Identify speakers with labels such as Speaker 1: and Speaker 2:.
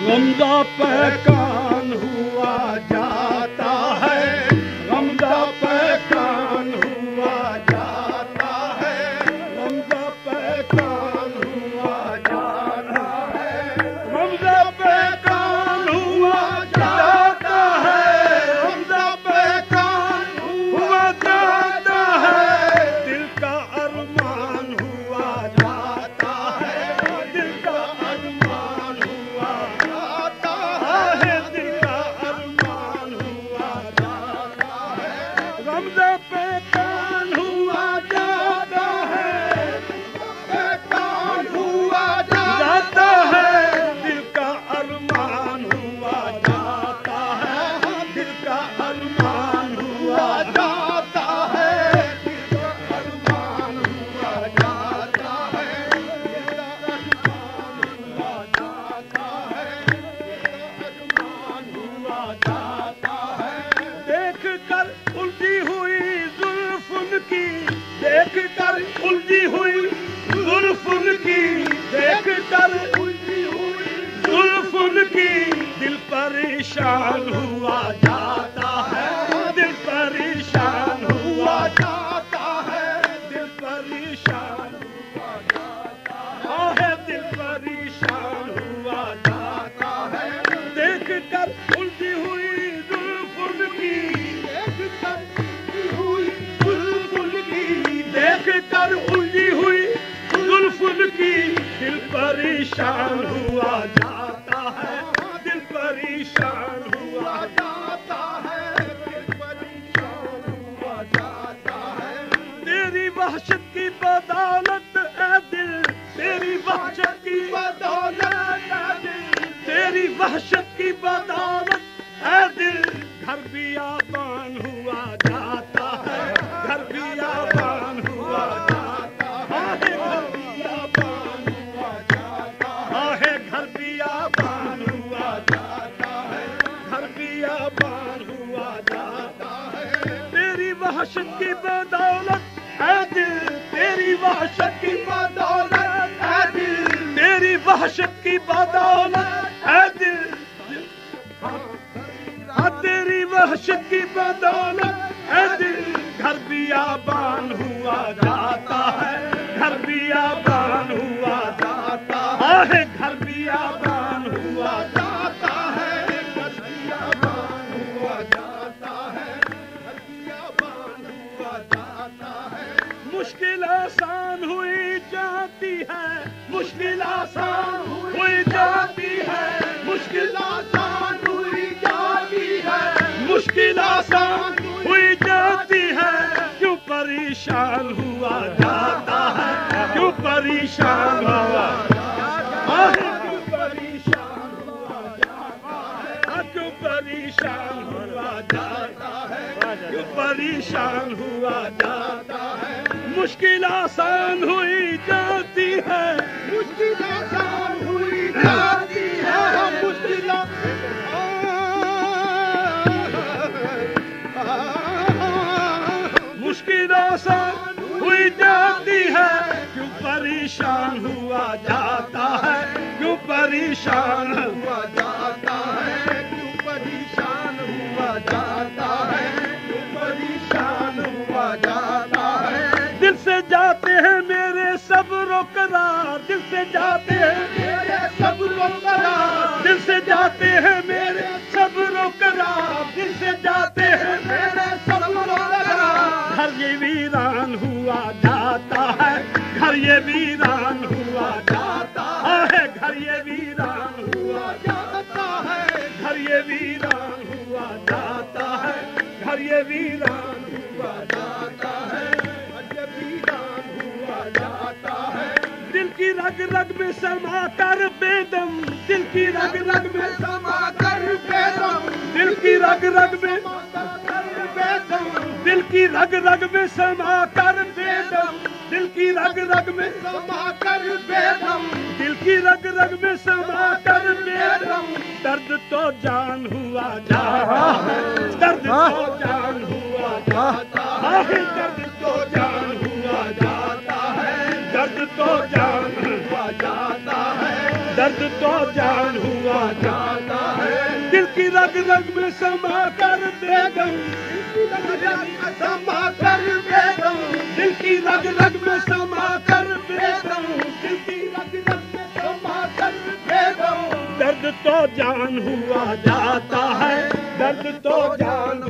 Speaker 1: غمزہ پیکان ہوا جاتا ہے، غمزہ پیکان ہوا جاتا ہے، غمزہ پیکان ہوا جاتا ہے، غمزہ پیکان ہوا جاتا ہے، غمزہ پیکان ہوا جاتا ہے، دل کا ارمان ہوا جاتا ہے، دل کا ارمان ہوا جاتا ہے، دل کا ارمان ہوا جاتا ہے، غمزہ پیکان ہوا جاتا ہے، پیکان ہوا جاتا ہے، دل کا ارمان ہوا جاتا ہے، دل کا ارمان ہوا جاتا ہے، دل کا ارمان ہوا جاتا ہے، دل کا ارمان ہوا جاتا ہے، دل کا ارمان ہوا جاتا ہے، دیکھ کر الجھی ہوئی زلف ان کی، دیکھ کر الجھی ہوئی زلف ان کی، دیکھ کر الجھی ہوئی زلف ان کی، دل پریشان ہوا جاتا ہے، دل پریشان ہوا جاتا ہے، دل پریشان ہوا جاتا ہے، دل پریشان ہوا جاتا ہے، دیکھ کر الجھی ہوئی زلف ان کی، دیکھ کر الجھی ہوئی زلف ان کی، دیکھ کر الجھی ہوئی زلف ان کی، دل پریشان ہوا جاتا ہے، دل پریشان ہوا جاتا ہے، دل پریشان ہوا جاتا ہے، تیری وحشت کی بدولت اے دل، تیری وحشت کی بدولت اے دل، تیری وحشت کی بدولت اے دل، گھر بیابان ہوا جاتا ہے، گھر بیابان ہوا جاتا ہے، گھر بیابان ہوا جاتا ہے، گھر بیابان ہوا جاتا ہے، گھر بیابان ہوا جاتا ہے، تیری وحشت کی بدولت اے دل، تیری وحشت کی بدولت اے دل، تیری وحشت کی بدولت اے دل، تیری وحشت کی بدولت اے دل، گھر بیابان ہوا جاتا ہے، گھر بیابان ہوا جاتا ہے، گھر بیابان ہوا جاتا ہے، گھر بیابان ہوا جاتا ہے، گھر بیابان ہوا جاتا ہے، مشکل آسان ہوئی جاتی ہے، مشکل آسان ہوئی جاتی ہے، مشکل آسان ہوئی جاتی ہے، مشکل آسان ہوئی جاتی ہے، کیوں پریشان ہوا جاتا ہے، کیوں پریشان ہوا جاتا ہے، کیوں پریشان ہوا جاتا ہے، کیوں پریشان ہوا جاتا ہے، کیوں پریشان ہوا جاتا ہے، مشکل آسان ہوئی جاتی ہے، مشکل آسان ہوئی جاتی ہے، مشکل مشکل آسان ہوئی جاتی ہے، کیوں پریشان ہوا جاتا ہے، کیوں پریشان ہوا جاتا ہے، کیوں پریشان ہوا جاتا ہے، کیوں پریشان ہوا جاتا ہے، دل سے جاتے ہیں میرے صبر و قرار، دل سے جاتے ہیں میرے صبر و قرار، دل سے جاتے ہیں میرے صبر و قرار، دل سے جاتے ہیں میرے صبر و قرار، گھر یہ ویران ہوا جاتا ہے، گھر یہ ویران ہوا جاتا ہے، گھر یہ ویران ہوا جاتا ہے، گھر یہ ویران ہوا جاتا ہے، گھر یہ ویران ہوا جاتا ہے، گھر یہ ویران ہوا جاتا ہے، دل کی رگ رگ میں سما کر بے دم، دل کی رگ رگ میں سما کر بے دم، دل کی رگ رگ میں دل کی رگ رگ میں سما کر بے دم، دل کی رگ رگ میں سما کر بے دم، دل کی رگ رگ میں سما کر بے دم، درد تو جان ہوا جاتا ہے، درد تو جان ہوا جاتا ہے، درد تو جان ہوا جاتا ہے، درد تو جان ہوا جاتا ہے، درد تو جان ہوا جاتا ہے دل کی رگ رگ میں سما کر بے دم سما کر بے دم دل کی رگ رگ میں سما کر بے دم دل کی رگ رگ میں سما کر بے دم درد تو جان ہوا جاتا ہے درد تو جان